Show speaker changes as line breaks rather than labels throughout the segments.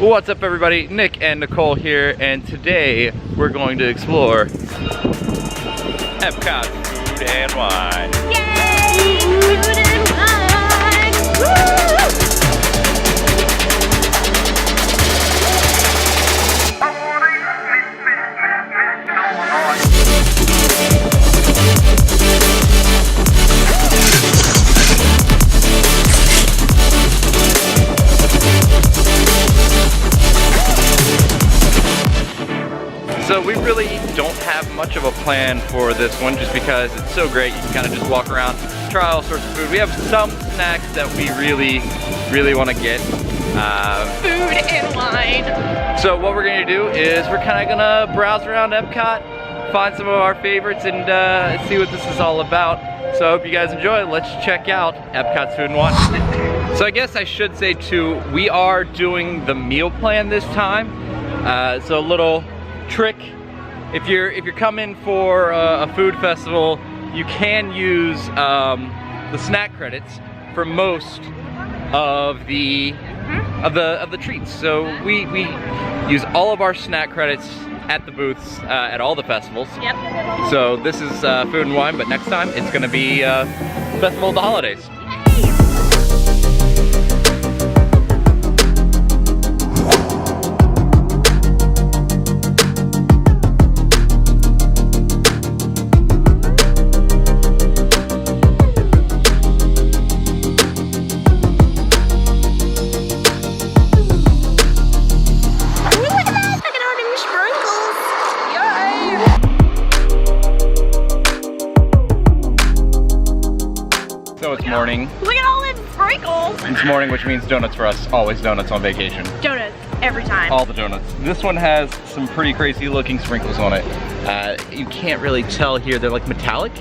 What's up everybody, Nick and Nicole here, and today we're going to explore Epcot Food and Wine.
Yay! Food and wine! Woo!
So we really don't have much of a plan for this one just because it's so great. You can kind of just walk around, try all sorts of food. We have some snacks that we really want to get.
Food and wine.
So what we're gonna do is we're kind of gonna browse around Epcot, find some of our favorites, and see what this is all about. So I hope you guys enjoy. Let's check out Epcot's Food and Wine. So I guess I should say too, we are doing the meal plan this time. So a little trick, if you're coming for a food festival, you can use the snack credits for most of the treats. So we use all of our snack credits at the booths at all the festivals.
Yep.
So this is Food and Wine, but next time it's gonna be Festival of the Holidays. So it's morning.
Look at all them sprinkles.
It's morning, which means donuts for us. Always donuts on vacation.
Donuts, every time.
All the donuts. This one has some pretty crazy looking sprinkles on it. You can't really tell here. They're like metallic.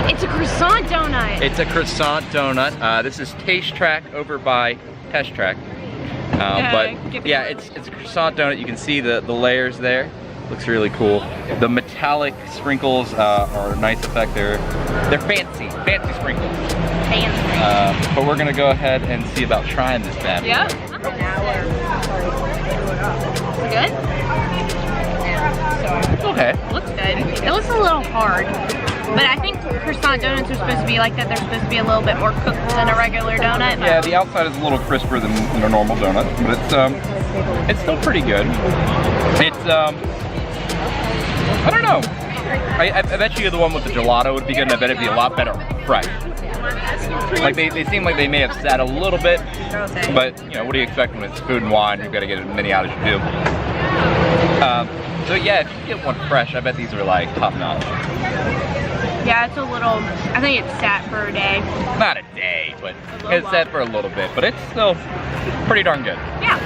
It's a croissant donut.
It's a croissant donut. This is Taste Track over by Test Track. But yeah, it's a croissant donut. You can see the layers there. Looks really cool. The metallic sprinkles are a nice effect. They're fancy sprinkles.
Fancy.
But we're gonna go ahead and see about trying this bad boy.
Yep. Good?
Okay.
Looks good. It looks a little hard. But I think croissant donuts are supposed to be like that. They're supposed to be a little bit more cooked than a regular donut.
Yeah, the outside is a little crisper than a normal donut, but it's still pretty good. It's I don't know. I bet you the one with the gelato would be good, and I bet it'd be a lot better fresh. Like they seem like they may have sat a little bit, but you know, what do you expect when it's food and wine? You've got to get as many out as you do. So yeah, if you get one fresh, I bet these are like top notch.
Yeah, it's a little, I think it's sat for a day.
Not a day, but it's sat for a little bit, but it's still pretty darn good.
Yeah.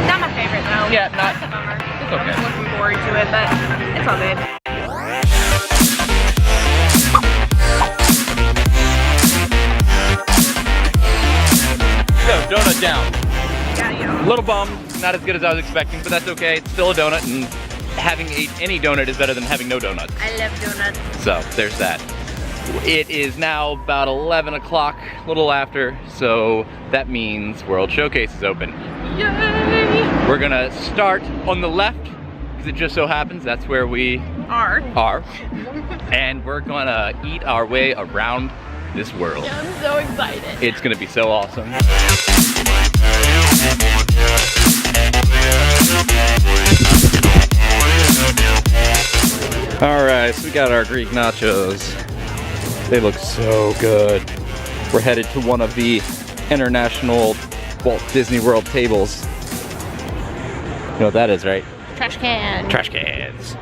Not my favorite though.
Yeah, not.
That's a bummer.
It's okay.
I'm looking forward to it, but it's all good.
So, donut down.
Yeah,
A little bummed, not as good as I was expecting, but that's okay. It's still a donut, and having any donut is better than having no donuts.
I love donuts.
So, there's that. It is now about 11 o'clock, a little after, so that means World Showcase is open.
Yay!
We're gonna start on the left, because it just so happens that's where we are. And we're gonna eat our way around this world.
I'm so excited.
It's gonna be so awesome. All right, so we got our Greek nachos. They look so good. We're headed to one of the international Walt Disney World tables. You know what that is, right?
Trash can.
Trash cans.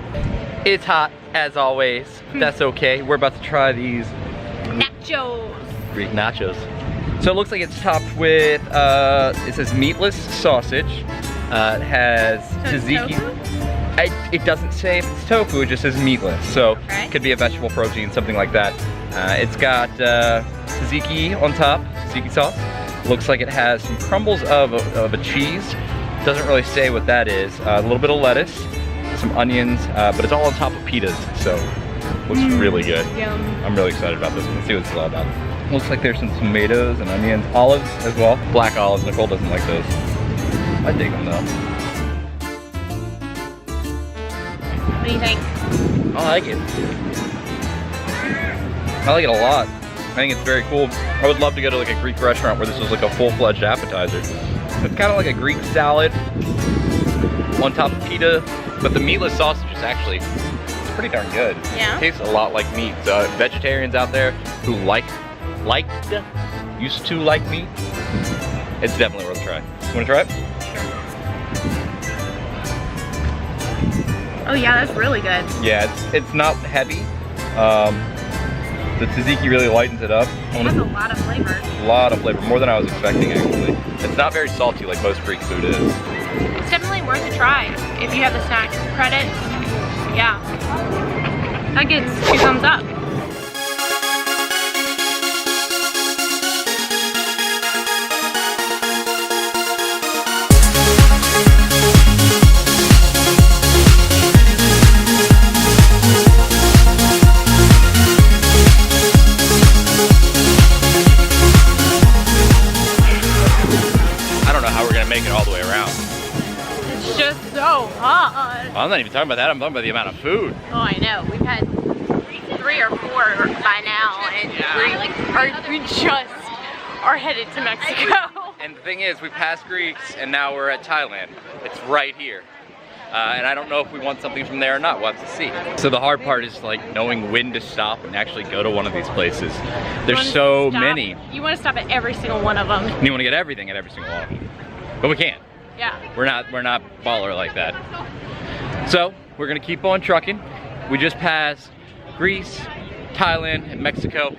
It's hot, as always. That's okay. We're about to try these
Nachos.
Greek nachos. So it looks like it's topped with, it says meatless sausage. It has tzatziki. It doesn't say if it's tofu, it just says meatless. So it could be a vegetable protein, something like that. It's got tzatziki on top, tzatziki sauce. Looks like it has some crumbles of a cheese. Doesn't really say what that is. A little bit of lettuce, some onions, but it's all on top of pitas, so looks really good.
Yum.
I'm really excited about this one. Let's see what it's all about. Looks like there's some tomatoes and onions, olives as well. Black olives, Nicole doesn't like those. I dig them though.
What do you think?
I like it. I like it a lot. I think it's very cool. I would love to go to like a Greek restaurant where this was like a full-fledged appetizer. It's kind of like a Greek salad on top of pita, but the meatless sausage is actually, it's pretty darn good.
Yeah.
It tastes a lot like meat. So vegetarians out there who used to like meat, it's definitely worth a try. You wanna try it?
Oh yeah, that's really good.
Yeah, it's not heavy. The tzatziki really lightens it up.
It has a lot of flavor.
A lot of flavor, more than I was expecting actually. It's not very salty like most Greek food is.
It's definitely worth a try if you have the snack credits. Yeah, that gets 2 thumbs up.
Make it all the way around.
It's just so hot.
I'm not even talking about that, I'm talking about the amount of food.
Oh, I know. We've had 3 or 4 by now, and we just are headed to Mexico.
And the thing is, we passed Greeks, and now we're at Thailand. It's right here. And I don't know if we want something from there or not, we'll have to see. So the hard part is like knowing when to stop and actually go to one of these places. There's so many.
You want to stop at every single one of them.
And you want to get everything at every single one. But we can't.
Yeah. We're
not baller like that. So we're gonna keep on trucking. We just passed Greece, Thailand, and Mexico.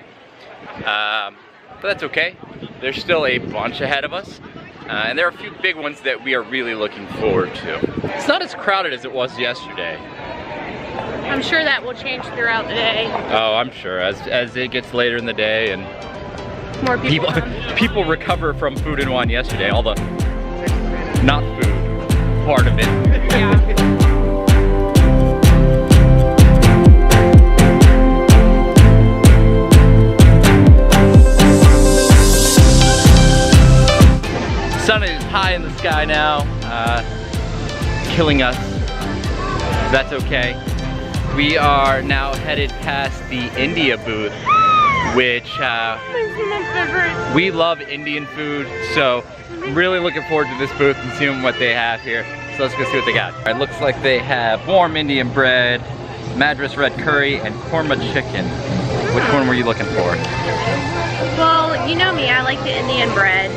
But that's okay. There's still a bunch ahead of us. And there are a few big ones that we are really looking forward to. It's not as crowded as it was yesterday.
I'm sure that will change throughout the day.
Oh, I'm sure. As it gets later in the day and
more
people recover from food and wine yesterday. All the not food part of it.
Yeah.
Sun is high in the sky now, killing us. That's okay. We are now headed past the India booth, which we love Indian food, so really looking forward to this booth and seeing what they have here. So let's go see what they got. All right, looks like they have warm Indian bread, Madras red curry, and korma chicken. Which one were you looking for?
Well, you know me, I like the Indian bread,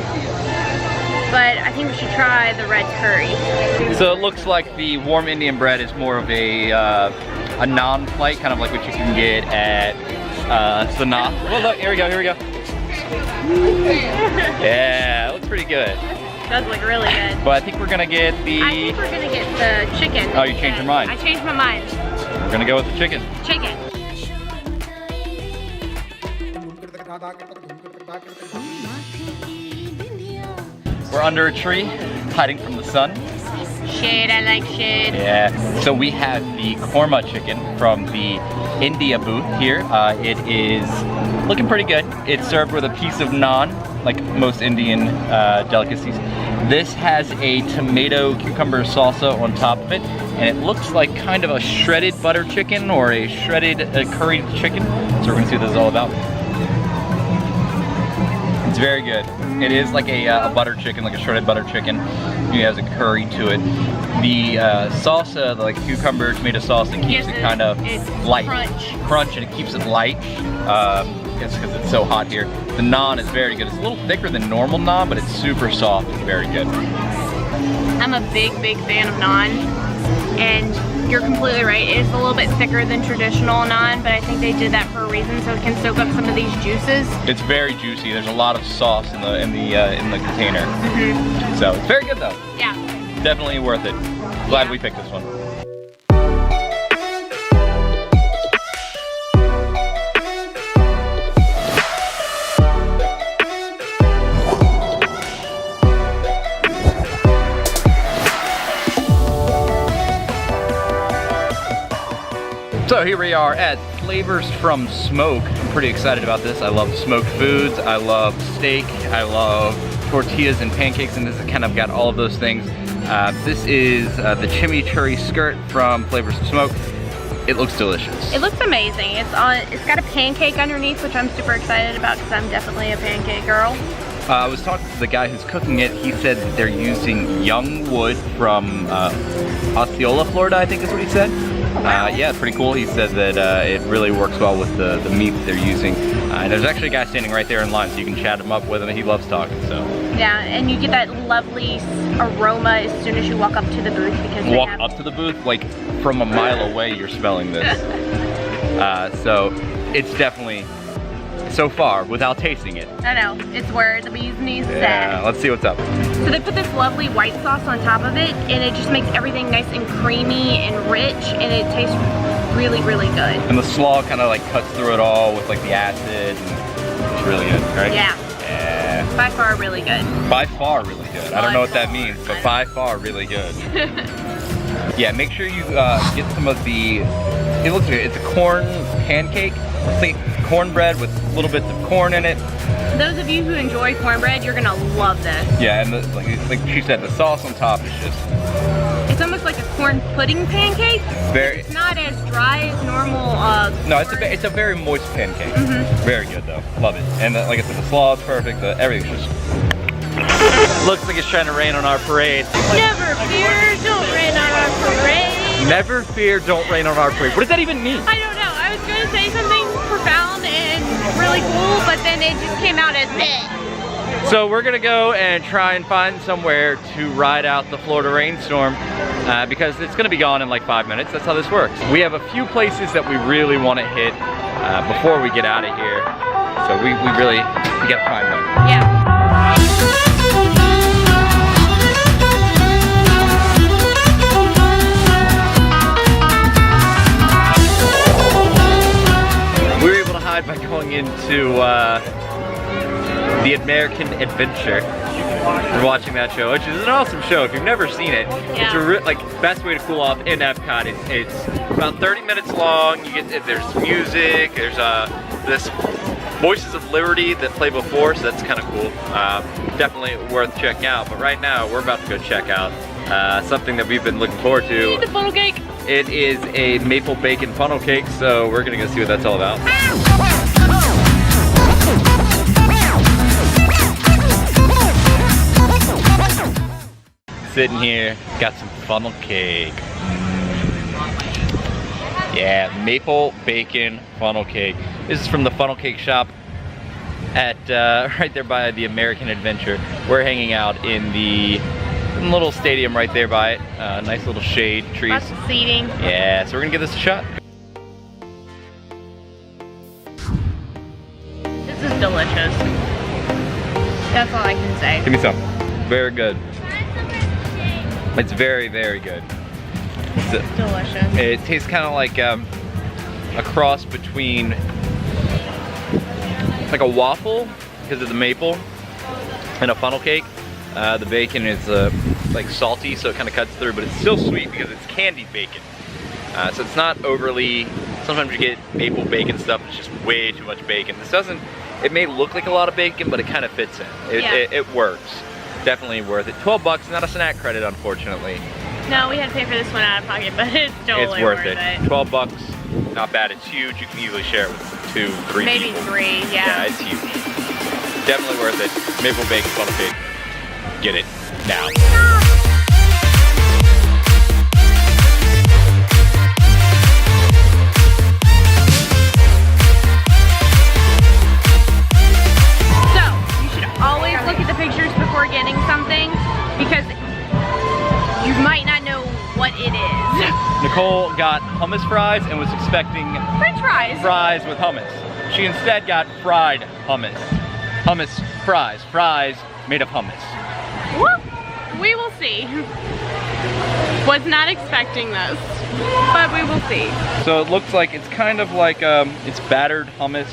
but I think we should try the red curry.
So it looks like the warm Indian bread is more of a naan plate, kind of like what you can get at Sanaa. Well, look, here we go, here we go. Yeah, it looks pretty good.
It does look really good.
But I think we're gonna get the...
I think we're gonna get the chicken.
Oh, you changed your mind?
I changed my mind.
We're gonna go with the chicken.
Chicken.
We're under a tree, hiding from the sun.
Shade, I like shade.
Yeah, so we have the korma chicken from the India booth here. It is looking pretty good. It's served with a piece of naan, like most Indian delicacies. This has a tomato cucumber salsa on top of it, and it looks like kind of a shredded butter chicken or a shredded curried chicken. So we're gonna see what this is all about. It's very good. It is like a butter chicken, like a shredded butter chicken. It has a curry to it. The salsa, the like cucumber tomato salsa, keeps it kind of light. Crunch, and it keeps it light. It's because it's so hot here. The naan is very good. It's a little thicker than normal naan, but it's super soft and very good.
I'm a big fan of naan, and you're completely right. It is a little bit thicker than traditional naan, but I think they did that for a reason, so it can soak up some of these juices.
It's very juicy. There's a lot of sauce in the container. Mm-hmm. So it's very good though.
Yeah.
Definitely worth it. Glad we picked this one. So here we are at Flavors from Smoke. I'm pretty excited about this. I love smoked foods. I love steak. I love tortillas and pancakes, and this has kind of got all of those things. This is the chimichurri skirt from Flavors of Smoke. It looks delicious.
It looks amazing. It's got a pancake underneath, which I'm super excited about because I'm definitely a pancake girl.
I was talking to the guy who's cooking it. He said that they're using young wood from Osceola, Florida, I think is what he said.
Wow.
Yeah, it's pretty cool. He said that it really works well with the meat that they're using. And there's actually a guy standing right there in line, so you can chat him up with him. He loves talking, so.
Yeah, and you get that lovely aroma as soon as you walk up to the booth because
walk up to the booth, like from a mile away, you're smelling this. So it's definitely, so far, without tasting it.
I know, it's where the bee's knees is
Yeah,
at.
let's see what's up.
So they put this lovely white sauce on top of it, and it just makes everything nice and creamy and rich, and it tastes really, really good.
And the slaw kind of like cuts through it all with like the acid, and it's really good, right?
Yeah.
Yeah.
By far really good.
By far really good. I don't know what that means, but by far really good. Yeah, make sure you get some of the, it looks good, it's a corn pancake. It's like cornbread with little bits of corn in it.
Those of you who enjoy cornbread, you're gonna love this.
Yeah, and like she said, the sauce on top is just...
It's almost like a corn pudding pancake.
Very...
It's not as dry as normal.
No, it's a very moist pancake.
Mm-hmm.
Very good though, love it. And like I said, the slaw is perfect, everything's just... Looks like it's trying to rain on our parade.
Never fear, don't rain on our parade.
Never fear, don't rain on our parade. What does that even mean?
I don't know. I was going to say something profound and really cool, but then it just came out as meh.
So we're gonna go and try and find somewhere to ride out the Florida rainstorm because it's gonna be gone in like 5 minutes. That's how this works. We have a few places that we really want to hit before we get out of here. So we gotta find them.
Yeah.
We were able to hide by going into the American Adventure. We're watching that show, which is an awesome show. If you've never seen it,
Yeah.
it's a like best way to cool off in Epcot. It's about 30 minutes long. There's music. There's this Voices of Liberty that play before, so that's kind of cool. Definitely worth checking out. But right now, we're about to go check out something that we've been looking forward to.
The funnel cake.
It is a maple bacon funnel cake, so we're gonna go see what that's all about. Sitting here, got some funnel cake. Yeah, maple bacon funnel cake. This is from the funnel cake shop at right there by the American Adventure. We're hanging out in the little stadium right there by it. Nice little shade, trees.
Lots of seating.
Yeah, so we're gonna give this a shot.
This is delicious. That's all I can say.
Give me some. Very good. It's very, very good.
It's delicious.
It tastes kind of like a cross between, it's like a waffle because of the maple, and a funnel cake. The bacon is like salty, so it kind of cuts through, but it's still sweet because it's candied bacon. So it's not overly, sometimes you get maple bacon stuff, it's just way too much bacon. This doesn't, it may look like a lot of bacon, but it kind of fits in. It works. Definitely worth it. 12 bucks, not a snack credit, unfortunately.
No, we had to pay for this one out of pocket, but it's totally
worth it. 12 bucks, not bad. It's huge. You can easily share it with 2, 3
Maybe
people.
3, yeah.
Yeah, it's huge. Definitely worth it. Maple bacon funnel cake. Get it now.
Always look at the pictures before getting something because you might not know what it is.
Nicole got hummus fries and was expecting
French fries.
Fries with hummus. She instead got fried hummus. Hummus fries. Fries made of hummus.
Whoop. We will see. Was not expecting this, but we will see.
So it looks like it's kind of like it's battered hummus,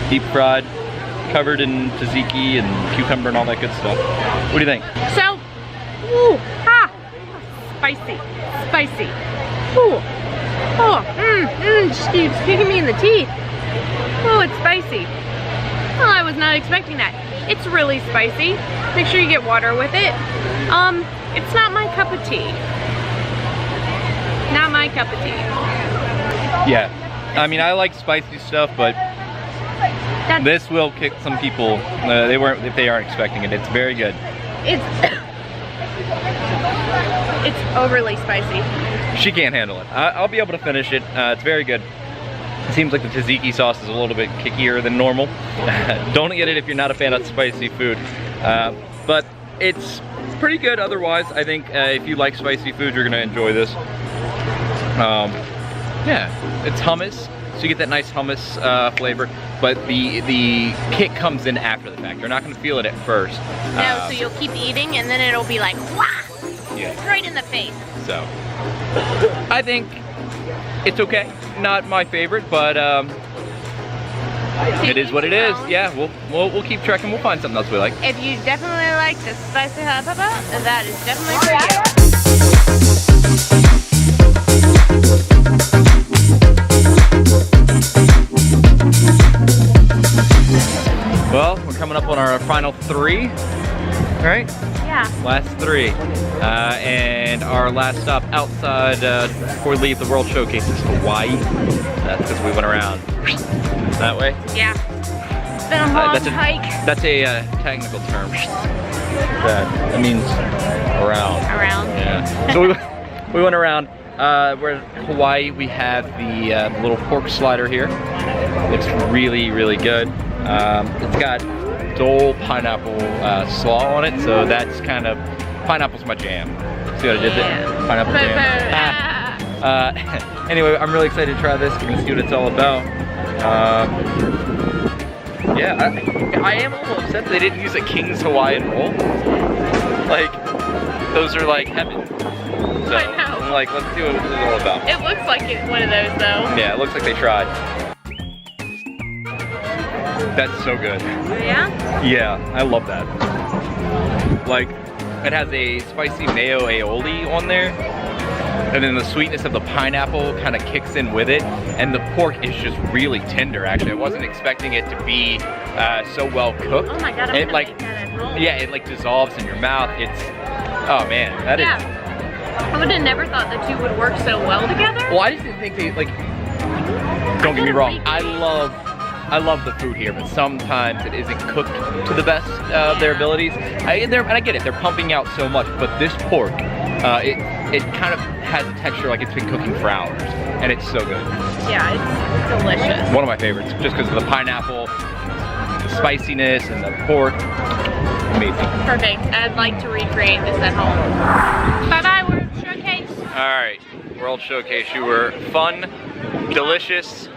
deep fried, covered in tzatziki and cucumber and all that good stuff. What do you think?
So, ooh, spicy, spicy. Ooh, oh, just keeps kicking me in the teeth. Oh, it's spicy. Well, I was not expecting that. It's really spicy. Make sure you get water with it. It's not my cup of tea. Not my cup of tea.
Yeah, I mean, I like spicy stuff, but this will kick some people. If they aren't expecting it. It's very good.
It's overly spicy.
She can't handle it. I'll be able to finish it. It's very good. It seems like the tzatziki sauce is a little bit kickier than normal. Don't get it if you're not a fan of spicy food. But it's pretty good otherwise. I think if you like spicy food, you're gonna enjoy this. Yeah, it's hummus, so you get that nice hummus flavor, but the kick comes in after the fact. You're not gonna feel it at first.
No, so you'll keep eating and then it'll be like, wah!
Yeah.
Right in the face.
So, I think it's okay. Not my favorite, but it is what it is. Yeah, we'll keep trekking. We'll find something else we like.
If you definitely like the spicy hot pepper, that is definitely for you.
Well, we're coming up on our final 3, right?
Yeah.
Last 3. And our last stop outside before we leave the World Showcase is Hawaii. That's because we went around that way.
Yeah. It's been a long hike.
That's a technical term. That means around.
Around.
Yeah. So we went around. We're in Hawaii. We have the little pork slider here. It's really, really good. It's got Dole pineapple slaw on it, so that's kind of, pineapple's my jam. See what I did there? Pineapple jam. Anyway, I'm really excited to try this. We're gonna see what it's all about. Yeah, I am a little upset they didn't use a King's Hawaiian roll. Like, those are like heaven. So,
I know.
I'm like, let's see what this is all about.
It looks like one of those though.
Yeah, it looks like they tried. That's so good.
Yeah?
Yeah, I love that. Like, it has a spicy mayo aioli on there, and then the sweetness of the pineapple kind of kicks in with it, and the pork is just really tender, actually. I wasn't expecting it to be so well cooked.
Oh my god, I'm
and
gonna make that at home.
Yeah, it like dissolves in your mouth. It's, oh man, that is.
I would have never thought the two would work so well together.
Well, I just didn't think they, like, don't get me wrong, I love the food here, but sometimes it isn't cooked to the best of their abilities. And I get it, they're pumping out so much, but this pork, it kind of has a texture like it's been cooking for hours, and it's so good.
Yeah, it's delicious.
One of my favorites, just because of the pineapple, the spiciness, and the pork. Amazing.
Perfect. I'd like to recreate this at home. Bye-bye, World Showcase.
All right, World Showcase. You were fun, delicious,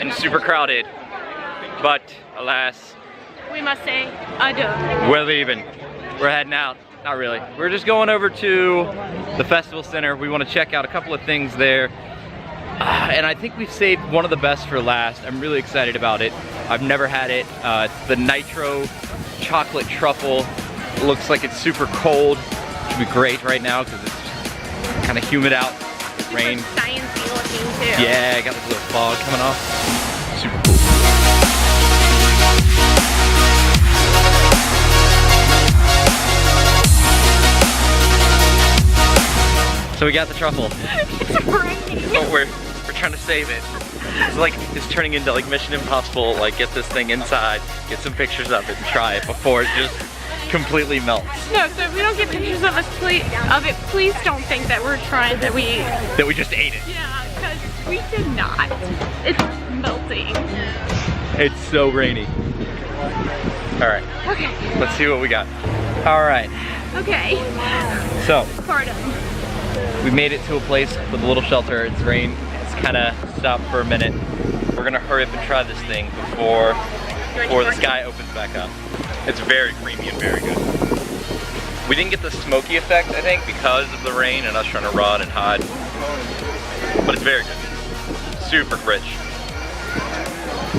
and super crowded. But, alas,
we must say adieu.
We're leaving. We're heading out. Not really. We're just going over to the festival center. We want to check out a couple of things there. And I think we've saved one of the best for last. I'm really excited about it. I've never had it. It's the Nitro Chocolate Truffle. It looks like it's super cold. It should be great right now because it's kind of humid out.
Super
Rain.
sciencey looking too.
Yeah, got this little fog coming off. Super cool. So we got the truffle.
It's raining.
But we're trying to save it. It's like, it's turning into like Mission Impossible, like get this thing inside, get some pictures of it and try it before it just completely melts.
No, so if we don't get pictures of us, please don't think that we're trying, that we
just ate it.
Yeah, because we did not. It's melting.
It's so rainy. All right.
Okay.
Let's see what we got. All right.
Okay.
So.
Pardon.
We made it to a place with a little shelter. It's rain. It's kind of stopped for a minute. We're gonna hurry up and try this thing before the sky opens back up. It's very creamy and very good. We didn't get the smoky effect, I think, because of the rain and us trying to run and hide. But it's very good. Super rich.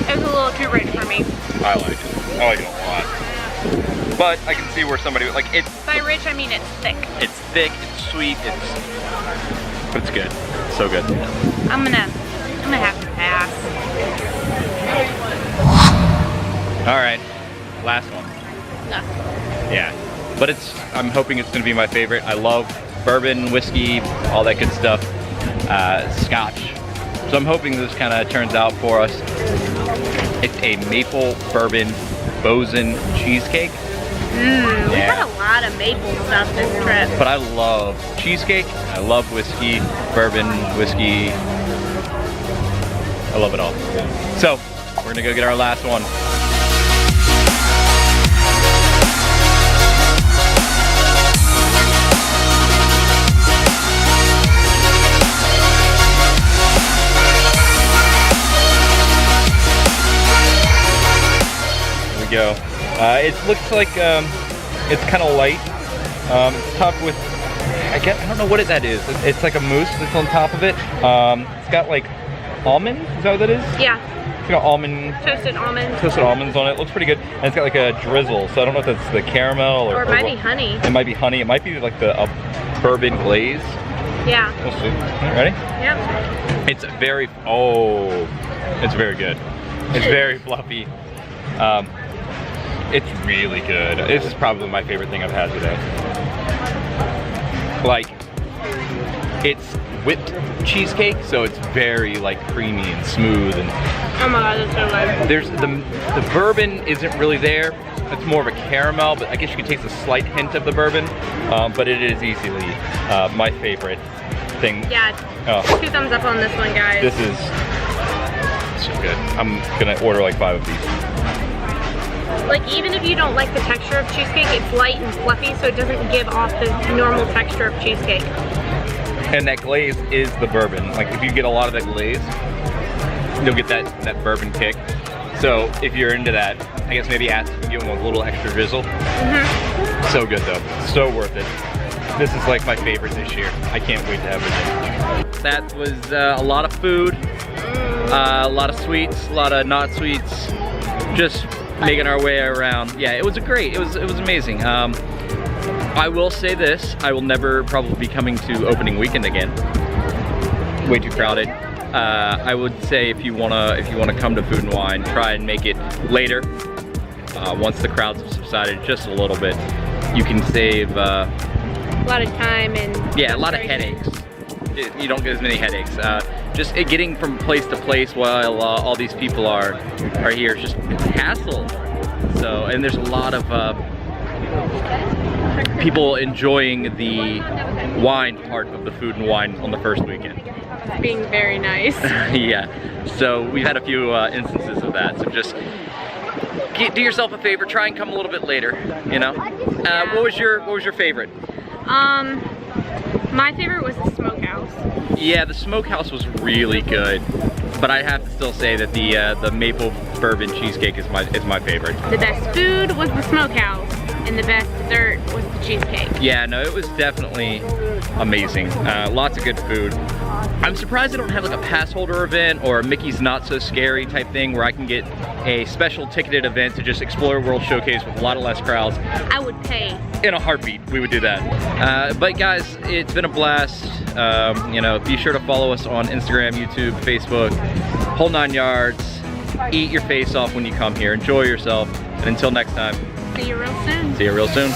It was a little too rich for me.
I like it. I like it a lot. But I can see where somebody, like, it's...
By rich, I mean it's thick.
It's thick, it's sweet, but it's good. It's so good.
I'm gonna have to pass.
All right, last one.
vodka.
Yeah, but I'm hoping it's gonna be my favorite. I love bourbon, whiskey, all that good stuff, scotch. So I'm hoping this kind of turns out for us. It's a maple bourbon boson cheesecake.
We've had a lot of maple stuff this trip.
But I love cheesecake, I love whiskey, bourbon, whiskey. I love it all. So, we're gonna go get our last one. Here we go. It looks like it's kind of light. It's topped with, I don't know what that is. It's like a mousse that's on top of it. It's got like almond, is that what that is?
Yeah.
It's got almond.
Toasted almonds.
Toasted almonds on it. Looks pretty good. And it's got like a drizzle, so I don't know if that's the caramel or
it might be honey.
It might be honey. It might be like the bourbon glaze.
Yeah.
We'll see. Ready?
Yep.
It's very good. It's very fluffy. It's really good. This is probably my favorite thing I've had today. Like, it's whipped cheesecake, so it's very like creamy and smooth, and
oh my god, that's so good.
there's the bourbon isn't really there. It's more of a caramel, but I guess you can taste a slight hint of the bourbon. But it is easily my favorite thing.
Yeah. 2 thumbs up on this one, guys.
This is so good. I'm gonna order like 5 of these.
Like, even if you don't like the texture of cheesecake, it's light and fluffy, so it doesn't give off the normal texture of cheesecake.
And that glaze is the bourbon. Like, if you get a lot of that glaze, you'll get that bourbon kick. So if you're into that, I guess maybe ask if you give them a little extra drizzle. So good though, so worth it. This is like my favorite this year. I can't wait to have it. That was a lot of food, a lot of sweets, a lot of not sweets. Just making our way around. Yeah, it was it was amazing. I will say this, I will never probably be coming to opening weekend again. Way too crowded. I would say if you wanna come to Food and Wine, try and make it later. Once the crowds have subsided just a little bit, you can save
a lot of time and
yeah, a lot of headaches. You don't get as many headaches. Just getting from place to place while all these people are here is just hassle. So, and there's a lot of people enjoying the wine part of the Food and Wine on the first weekend.
Being very nice.
Yeah, so we've had a few instances of that. So just do yourself a favor, try and come a little bit later. You know. What was your favorite?
My favorite was the smokehouse.
Yeah, the smokehouse was really good, but I have to still say that the maple bourbon cheesecake is my favorite.
The best food was the smokehouse, and the best dessert was the cheesecake.
Yeah, no, it was definitely amazing. Lots of good food. I'm surprised they don't have like a pass holder event or a Mickey's Not So Scary type thing where I can get a special ticketed event to just explore World Showcase with a lot of less crowds.
I would pay.
In a heartbeat, we would do that. But guys, it's been a blast. You know, be sure to follow us on Instagram, YouTube, Facebook, whole 9 yards. Eat your face off when you come here. Enjoy yourself. And until next time.
See you real soon.
See you real soon.